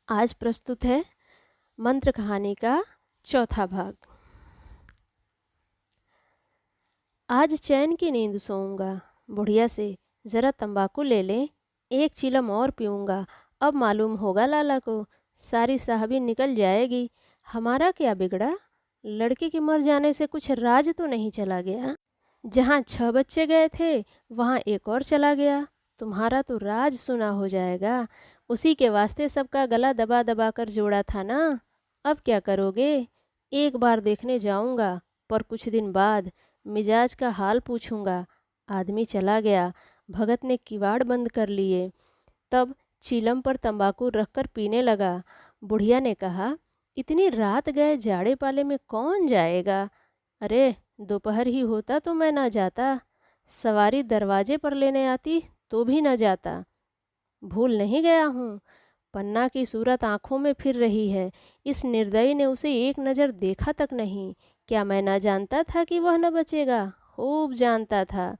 आज प्रस्तुत है मंत्र कहानी का चौथा भाग। आज चैन की नींद सोऊंगा, बुढ़िया से ज़रा तंबाकू ले लें, एक चिलम और पीऊँगा। अब मालूम होगा लाला को, सारी साहबी निकल जाएगी। हमारा क्या बिगड़ा, लड़के के मर जाने से कुछ राज तो नहीं चला गया। जहाँ 6 बच्चे गए थे वहाँ एक और चला गया। तुम्हारा तो राज सुना हो जाएगा। उसी के वास्ते सबका गला दबा दबा कर जोड़ा था ना। अब क्या करोगे? एक बार देखने जाऊंगा, पर कुछ दिन बाद मिजाज का हाल पूछूंगा। आदमी चला गया। भगत ने किवाड़ बंद कर लिए। तब चीलम पर तंबाकू रखकर पीने लगा। बुढ़िया ने कहा, इतनी रात गए जाड़े पाले में कौन जाएगा? अरे दोपहर ही होता तो मैं ना जाता। सवारी दरवाजे पर लेने आती तो भी न जाता। भूल नहीं गया हूँ। पन्ना की सूरत आंखों में फिर रही है। इस निर्दयी ने उसे एक नज़र देखा तक नहीं। क्या मैं ना जानता था कि वह न बचेगा? खूब जानता था।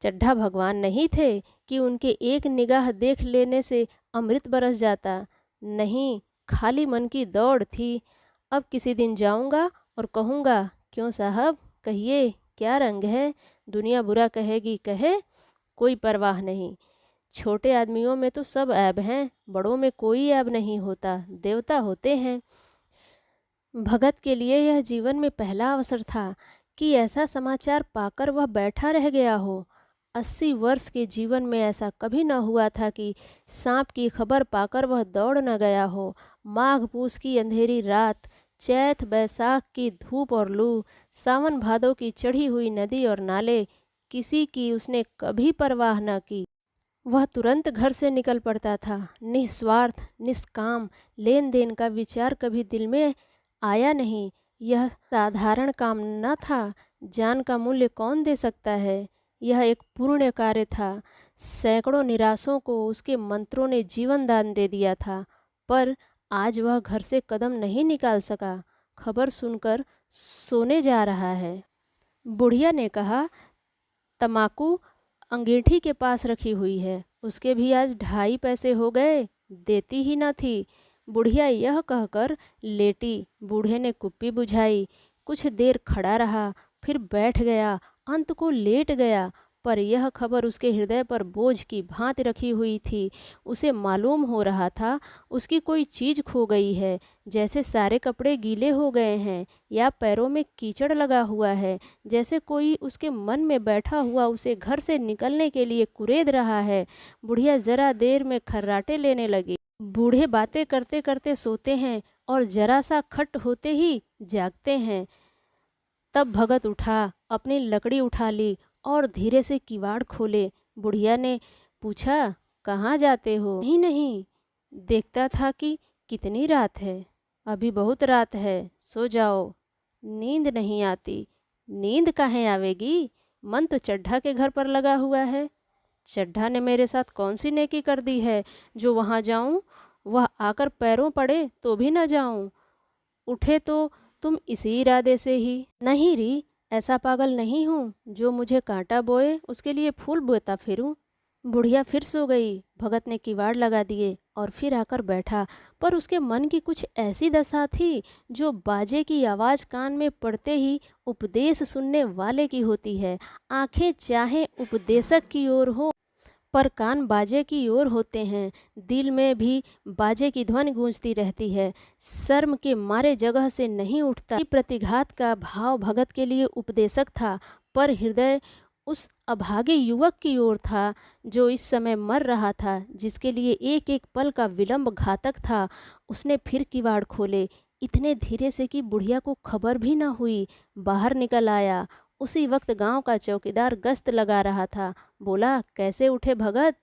चड्ढा भगवान नहीं थे कि उनके एक निगाह देख लेने से अमृत बरस जाता। नहीं, खाली मन की दौड़ थी। अब किसी दिन जाऊंगा और कहूँगा, क्यों साहब, कहिए क्या रंग है? दुनिया बुरा कहेगी, कहे, कोई परवाह नहीं। छोटे आदमियों में तो सब ऐब हैं, बड़ों में कोई ऐब नहीं होता, देवता होते हैं। भगत के लिए यह जीवन में पहला अवसर था कि ऐसा समाचार पाकर वह बैठा रह गया हो। 80 वर्ष के जीवन में ऐसा कभी न हुआ था कि सांप की खबर पाकर वह दौड़ न गया हो। माघ पूस की अंधेरी रात, चैत बैसाख की धूप और लू, सावन भादों की चढ़ी हुई नदी और नाले, किसी की उसने कभी परवाह न की। वह तुरंत घर से निकल पड़ता था, निस्वार्थ निष्काम। लेन देन का विचार कभी दिल में आया नहीं। यह साधारण काम न था। जान का मूल्य कौन दे सकता है? यह एक पुण्य कार्य था। सैकड़ों निराशों को उसके मंत्रों ने जीवन दान दे दिया था। पर आज वह घर से कदम नहीं निकाल सका। खबर सुनकर सोने जा रहा है। बुढ़िया ने कहा, तमाकू अंगीठी के पास रखी हुई है, उसके भी आज 2.5 पैसे हो गए, देती ही न थी। बुढ़िया यह कहकर लेटी। बूढ़े ने कुप्पी बुझाई, कुछ देर खड़ा रहा, फिर बैठ गया, अंत को लेट गया। पर यह खबर उसके हृदय पर बोझ की भांति रखी हुई थी। उसे मालूम हो रहा था उसकी कोई चीज़ खो गई है, जैसे सारे कपड़े गीले हो गए हैं या पैरों में कीचड़ लगा हुआ है, जैसे कोई उसके मन में बैठा हुआ उसे घर से निकलने के लिए कुरेद रहा है। बुढ़िया जरा देर में खर्राटे लेने लगी। बूढ़े बातें करते करते सोते हैं और जरा सा खट होते ही जागते हैं। तब भगत उठा, अपनी लकड़ी उठा ली और धीरे से किवाड़ खोले। बुढ़िया ने पूछा, कहाँ जाते हो? नहीं नहीं, देखता था कि कितनी रात है। अभी बहुत रात है, सो जाओ। नींद नहीं आती। नींद काहे आवेगी? मन तो चड्ढा के घर पर लगा हुआ है। चड्ढा ने मेरे साथ कौन सी नेकी कर दी है जो वहाँ जाऊँ? वह आकर पैरों पड़े तो भी न जाऊँ। उठे तो तुम इसी इरादे से ही। नहीं री, ऐसा पागल नहीं हूँ जो मुझे कांटा बोए उसके लिए फूल बोता फिरूं। बुढ़िया फिर सो गई। भगत ने किवाड़ लगा दिए और फिर आकर बैठा। पर उसके मन की कुछ ऐसी दशा थी जो बाजे की आवाज़ कान में पड़ते ही उपदेश सुनने वाले की होती है। आंखें चाहे उपदेशक की ओर हो, पर कान बाजे की ओर होते हैं। दिल में भी बाजे की ध्वनि गूंजती रहती है। शर्म के मारे जगह से नहीं उठता। प्रतिघात का भाव भगत के लिए उपदेशक था, पर हृदय उस अभागे युवक की ओर था जो इस समय मर रहा था, जिसके लिए एक एक पल का विलंब घातक था। उसने फिर किवाड़ खोले, इतने धीरे से कि बुढ़िया को खबर भी न हुई। बाहर निकल आया। उसी वक्त गांव का चौकीदार गश्त लगा रहा था। बोला, कैसे उठे भगत?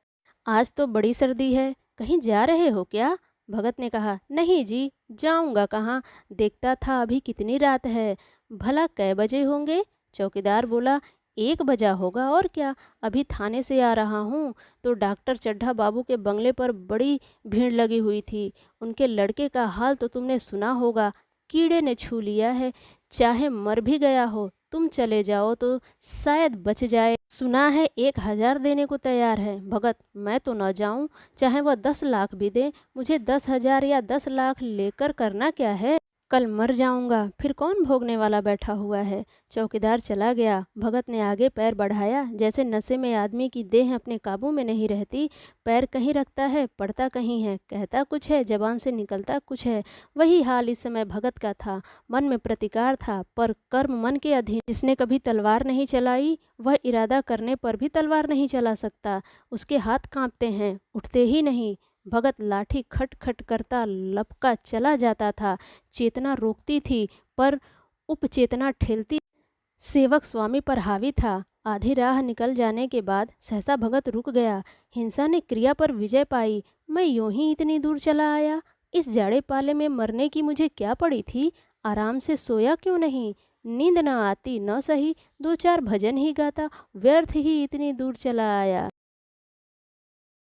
आज तो बड़ी सर्दी है, कहीं जा रहे हो क्या? भगत ने कहा, नहीं जी, जाऊंगा कहाँ, देखता था अभी कितनी रात है। भला कै बजे होंगे? चौकीदार बोला, 1 बजा होगा और क्या। अभी थाने से आ रहा हूँ तो डॉक्टर चड्ढा बाबू के बंगले पर बड़ी भीड़ लगी हुई थी। उनके लड़के का हाल तो तुमने सुना होगा, कीड़े ने छू लिया है। चाहे मर भी गया हो तुम चले जाओ तो शायद बच जाए। सुना है 1,000 देने को तैयार है। भगत, मैं तो न जाऊं, चाहे वह 10 लाख भी दे। मुझे 10,000 या 10 लाख लेकर करना क्या है? कल मर जाऊंगा, फिर कौन भोगने वाला बैठा हुआ है। चौकीदार चला गया। भगत ने आगे पैर बढ़ाया। जैसे नशे में आदमी की देह अपने काबू में नहीं रहती, पैर कहीं रखता है, पड़ता कहीं है, कहता कुछ है, जबान से निकलता कुछ है। वही हाल इस समय भगत का था। मन में प्रतिकार था, पर कर्म मन के अधीन। जिसने कभी तलवार नहीं चलाई, वह इरादा करने पर भी तलवार नहीं चला सकता। उसके हाथ कांपते हैं, उठते ही नहीं। भगत लाठी खट खट करता लपका चला जाता था। चेतना रोकती थी, पर उपचेतना ठेलती। सेवक स्वामी पर हावी था। आधी राह निकल जाने के बाद सहसा भगत रुक गया। हिंसा ने क्रिया पर विजय पाई। मैं यूं ही इतनी दूर चला आया। इस जाड़े पाले में मरने की मुझे क्या पड़ी थी? आराम से सोया क्यों नहीं? नींद न आती न सही, 2-4 भजन ही गाता, व्यर्थ ही इतनी दूर चला आया।